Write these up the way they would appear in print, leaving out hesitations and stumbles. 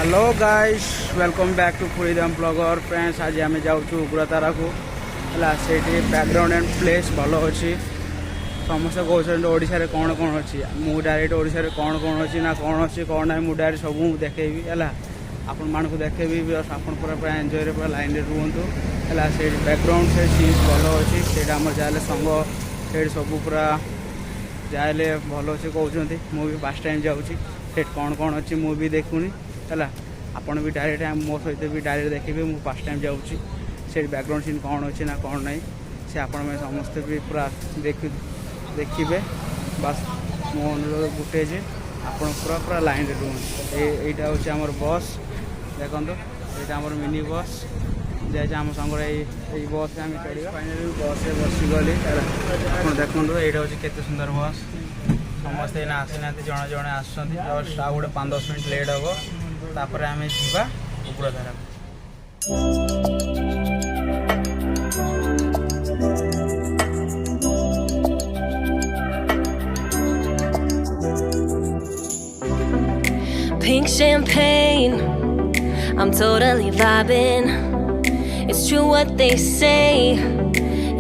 Hello guys welcome back to Puri Dham blogger friends. आज आम जाऊँ उग्रतारा को है बैकग्राउंड एंड प्लेस भल अच्छी समस्त कहते ओडिशा कौन कौन अच्छी मु डायरेक्ट ओडिशा कौन कौन अच्छी ना कौन अच्छी कौन ना मुझे डायरेक्ट सब देखेबी है आपण मान को देखेबी आपण पूरा एंजॉय पूरा लाइन रुहतु है से बैकग्राउंड से सीन भल अच्छी से जाए संग से सब पूरा जाए भल अच्छे कहते मुझे फर्स्ट टाइम जाऊँगी से कौन कौन अच्छी मुझे देखुनी है आपड़ भी डायरेक्ट मो सहित भी डायरेक्ट देखिए मुझे फर्स्ट टाइम जाऊँगी से बैकग्राउंड सीन कौन अच्छी ना कौन ना से आपण समस्ते भी पूरा देखिए बस मो अनुरोध गोटे जे आप पूरा पूरा लाइन रुहन यहाँ हूँ आम बस देखो यहाँ आम मिनी बस जाए आम संग बस आम चढ़ा फाइनाली बस बसीगली आप देखो यहाँ हूँ केते सुंदर बस समस्ते आसी ना जड़े जड़े आसुँच जस्ट आ गए 5-10 मिनट लेट हम तापर आम जा Ugratara Pink champagne, I'm totally vibing. It's true what they say,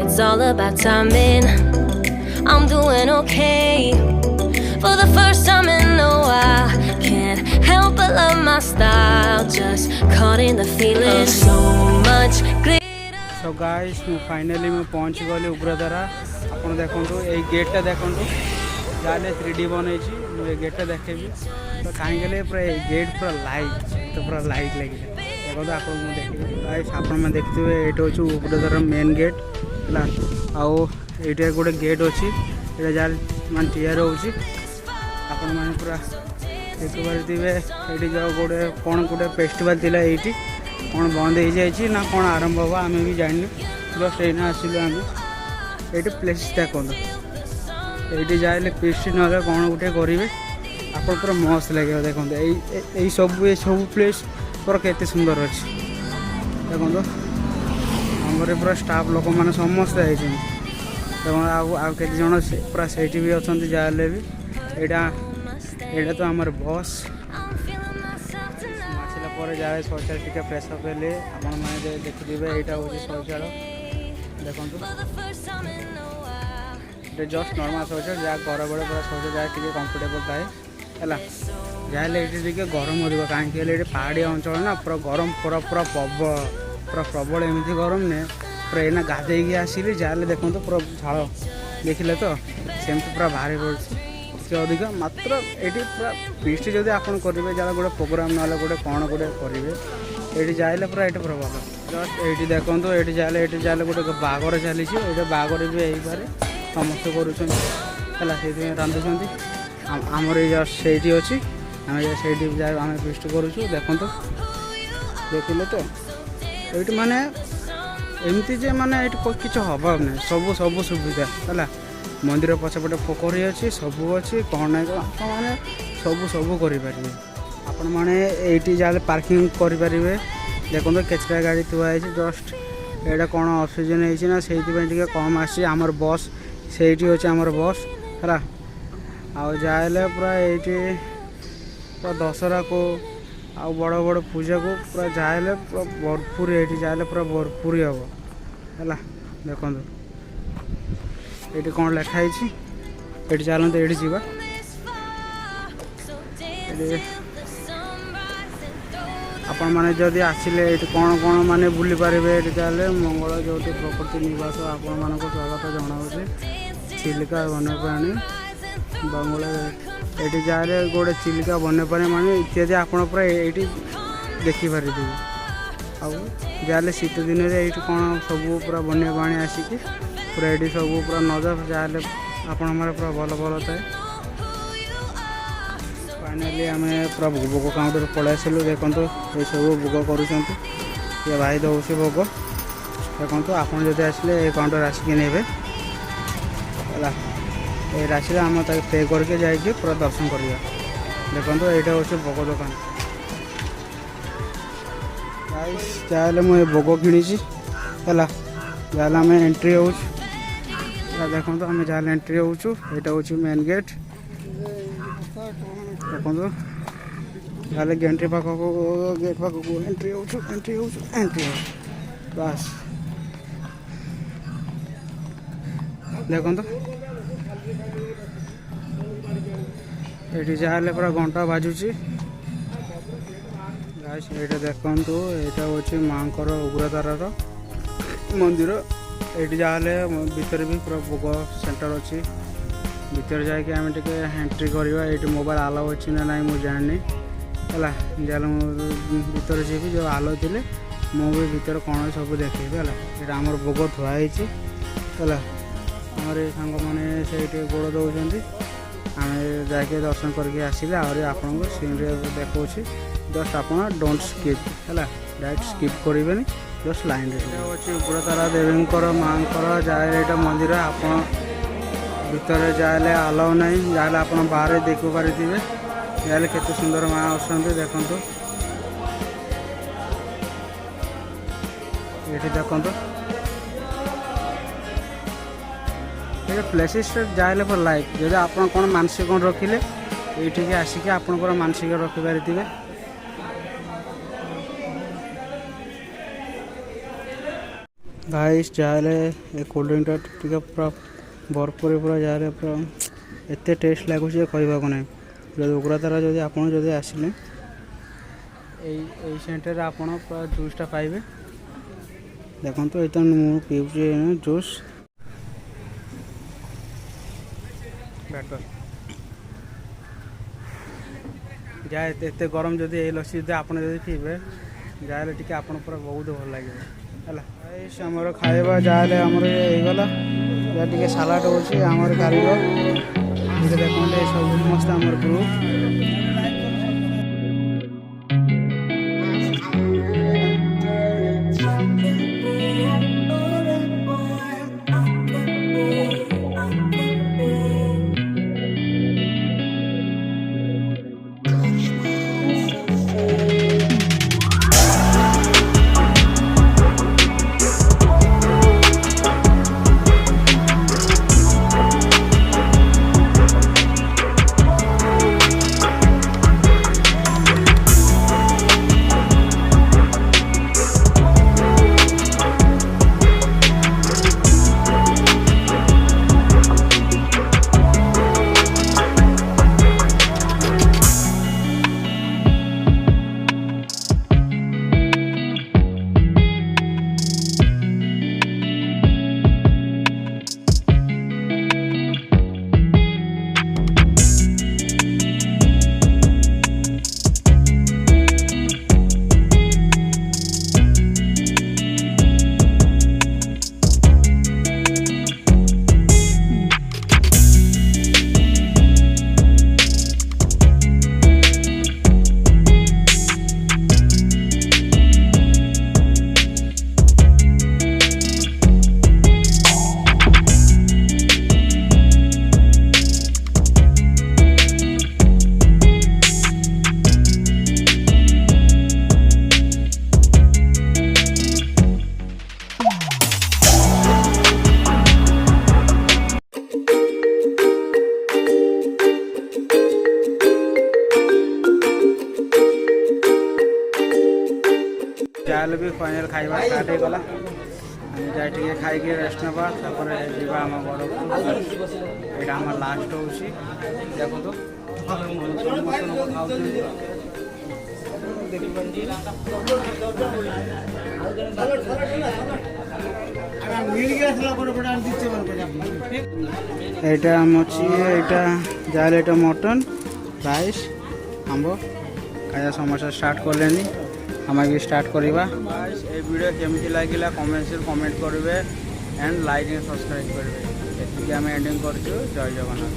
it's all about timing. I'm doing okay, for the first time in a while. Can't help but love my style, just caught in the feeling. So much glitter. So guys, finally मैं पहुँच गली उग्रतारा। आप देखो ये गेटा देखो जाने 3D बनई मुझे गेटा देखेबी तो कहीं गले पूरा गेट पूरा लाइट तो पूरा लाइट लगे देखो आप देखिए आप देखते ये हूँ उग्रतारा मेन गेट है आउ ये गोटे गेट अच्छी ये जहाँ मान ठिया रोचे आपण मैंने पूरा देखिपारे ये जो गोटे कौन गोटे फेस्टिवल थी ये कौन बंद हो जाए ना कौन आरंभ हम आम भी जानी जस्ट एना आसलु आम ये प्लेस देखो ये जाए पिस्ट ना कौन गोटे करेंगे आप पूरा मस्त लगे देखो यही सब प्लेस पूरा केते सुंदर अच्छे देखो आमर पूरा स्टाफ लोक मैंने समस्ते देखो आते जन पूरा से भी अच्छा जाए भी यहाँ तो आमर बस आसला पर जाए शौचालय टी फ्रेशअप हेले आपने देखिए यहाँ हूँ शौचालय देखो ये जस्ट नॉर्मल शौचालय जहाँ घर बड़े पूरा शौचालय जहाँ टी कंफर्टेबल थाए है जहाँ ये गरम हो कहीं पहाड़िया अंचल ना पूरा गरम पूरा पूरा प्रबल एमती गरम ने पूरा एना गाधे आसिली जहाँ देखो तो पूरा झाड़ देखिले तो सेमती पूरा भारी पड़े अधिक मात्र ये पूरा फीस्ट जब आप करेंगे जहाँ गोटे प्रोग्राम ना गोटे कौन गोटे करेंगे ये जाए पूरा ये पूरा भल जस्ट ये देखो ये जाए गोटे बागर चली बागर भी हो पारे समस्त कर रांधुंट आमर ये से अच्छी आम से जाए आम फीस्ट करूँ देखो देखिले तो ये माने एमती जे माने ये किसी अभाव नहीं सब सब सुविधा है मंदिर पछपटे पोखरी अच्छी सब अच्छी कौन ना मैंने सब सब करें आपण मैंने ये जहाँ पार्किंग करें देखो केचरा गाड़ी थुआई जस्ट यहाँ कौन ऑक्सीजन होना से कम आमर बस से अच्छे आमर बस है आउ जाए पूरा ये पूरा दशहरा को आ बड़ बड़ पूजा को पूरा जाए पूरा भरपूर ये जाए पूरा भरपूर हम है देखो ये कौन लिखाई ये चलते ये जावा आपण मैंने जदि आसिले ये कौन कौन माने बुली पारे ये चले मंगल ज्योति प्रकृति निवास आपण मान स्वागत जनाऊे चिलिका वन्यप्राणी बंगला ये जाए गोटे चिलिका वन्यप्राणी माने इत्यादि आप ये देखिपारे आउ शीत दिन में ये कौन सब पूरा वन्यप्राणी आसिक पूरा ये सब पूरा नजर जाए आपण पूरा भल भल थाए फाइनाली आम पूरा भोग काउंटर पलि आसलु देखो ये सब भोग कर भाई दौर भोग देखो आप आसले ये काउंटर आसिक ने है राशि आम पे करके जाइए पूरा दर्शन करिया देखो यहाँ हूँ भोग दुकान चाहे मुझे भोग किणी है जहाँ आम एंट्री हो देखो आम जहाँ एंट्री होचु यहाँ हूँ मेन गेट देखो ତାହେଲେ ଗେଣ୍ଟ୍ରି ପାଖକୁ ଗେଟ୍ ପାଖକୁ ଏଣ୍ଟ୍ରି ହେଉଛୁ ବାସ୍ ଦେଖନ୍ତୁ ଏଠି ଯାହା ହେଲେ ପୁରା ଘଣ୍ଟା ବାଜୁଛି ଏଇଟା ଦେଖନ୍ତୁ ଏଇଟା ହେଉଛି ମାଙ୍କର ଉଗ୍ରତାରାର ମନ୍ଦିର ଏଇଠି ଯାହା ହେଲେ ଭିତରେ ବି ପୁରା ଭୋଗ ସେଣ୍ଟର ଅଛି ଭିତରେ ଯାଇକି ଆମେ ଟିକେ ଏଣ୍ଟ୍ରି କରିବା ଏଇଠି ମୋବାଇଲ ଆଲାଉ ଅଛି ନା ନାହିଁ ମୁଁ ଜାଣିନି ହେଲା ଯାହେଲେ ମୁଁ ଭିତରେ ଯିବି ଯେଉଁ ଆଲାଉ ଥିଲେ ମୁଁ ବି ଭିତରେ କ'ଣ ସବୁ ଦେଖେଇବି ହେଲା ଏଇଟା ଆମର ଭୋଗ ଥୁଆ ହେଇଛି ହେଲା ଆମର ଏ ସାଙ୍ଗମାନେ ସେଇଠି ଗୋଡ଼ ଦେଉଛନ୍ତି ଆମେ ଯାଇକି ଦର୍ଶନ କରିକି ଆସିଲେ ଆହୁରି ଆପଣଙ୍କୁ ସିନ୍ରେ ଦେଖାଉଛି ଜଷ୍ଟ ଆପଣ ଡୋଣ୍ଟ ସ୍କିପ୍ ହେଲା ଡାଇରେକ୍ଟ ସ୍କିପ୍ କରିବେନି ଜଷ୍ଟ ଲାଇନ୍ରେ ଏଇଟା ହେଉଛି ଉଗ୍ରତାରା ଦେବୀଙ୍କର ମାଙ୍କର ଯାହେଲେ ଏଇଟା ମନ୍ଦିର ଆପଣ ଭିତରେ ଯାହେଲେ ଆଲାଉ ନାହିଁ ଯାହେଲେ ଆପଣ ବାହାରେ ଦେଖିପାରିଥିବେ ଯାହେଲେ କେତେ ସୁନ୍ଦର ମା ଆସୁଛନ୍ତି ଦେଖନ୍ତୁ ଏଠି ଦେଖନ୍ତୁ ଏଇଟା ପ୍ଲେସେସ୍ ଯାହେଲେ ଫର୍ ଲାଇଫ୍ ଯଦି ଆପଣ କ'ଣ ମାନସିକ କ'ଣ ରଖିଲେ ଏଇଠିକି ଆସିକି ଆପଣଙ୍କର ମାନସିକ ରଖିପାରିଥିବେ ଗାଇସ୍ ଯାହେଲେ ଏ କୋଲ୍ଡ ଡ୍ରିଙ୍କଟା ଟିକେ ପୁରା ଭରପୁର ପୁରା ଯାହେଲେ ପୁରା ଏତେ ଟେଷ୍ଟ ଲାଗୁଛି ଯେ କହିବାକୁ ନାହିଁ ଯଦି ଉଗ୍ରତାରା ଯଦି ଆପଣ ଯଦି ଆସିଲେ ଏଇ ସେଣ୍ଟରରେ ଆପଣ ପୁରା ଜୁସ୍ଟା ପାଇବେ ଦେଖନ୍ତୁ ଏଇଟା ମୁଁ ପିଉଛି ଜୁସ୍ ବେଟର ଯାହା ଏତେ ଗରମ ଯଦି ଏଇ ଲସି ଯଦି ଆପଣ ଯଦି ପିଇବେ ଯାହେଲେ ଟିକେ ଆପଣ ପୁରା ବହୁତ ଭଲ ଲାଗିବ ହେଲା ଆମର ଖାଇବା ଯାହେଲେ ଆମର ହେଇଗଲା ଯାହା ଟିକେ ସାଲାଡ଼ ହେଉଛି ଆମର କାରିଗର ଟିକେ ଦେଖନ୍ତୁ ସବୁ ସମସ୍ତେ ଆମର ଗ୍ରୁପ୍ ଯାହେଲେ ବି ଫାଇନାଲ୍ ଖାଇବା ଷ୍ଟାର୍ଟ ହେଇଗଲା ଆମେ ଯାଇ ଟିକେ ଖାଇକି ରେଷ୍ଟ ନେବା ତାପରେ ଯିବା ଆମ ଘରକୁ ଏଇଟା ଆମର ଲାଷ୍ଟ ହେଉଛି ଦେଖନ୍ତୁ এইটা ଅଛି ଏଇଟା ଯାହେଲେ ଏଇଟା ମଟନ୍ ରାଇସ୍ ଆମ୍ବ ଖାଇବା ସମସ୍ତେ ଷ୍ଟାର୍ଟ କଲେନି ଆମେ ବି ଷ୍ଟାର୍ଟ କରିବା এই ভিডিও କେମିତି ଲାଗିଲା କମେଣ୍ଟରେ କମେଣ୍ଟ କରିବେ ଏଣ୍ଡ ଲାଇକ୍ ଏଣ୍ଡ ସବସ୍କ୍ରାଇବ୍ କରିବେ ଏତିକି ଆମେ ଏଣ୍ଡିଂ କରୁଛୁ ଜୟ ଜଗନ୍ନାଥ।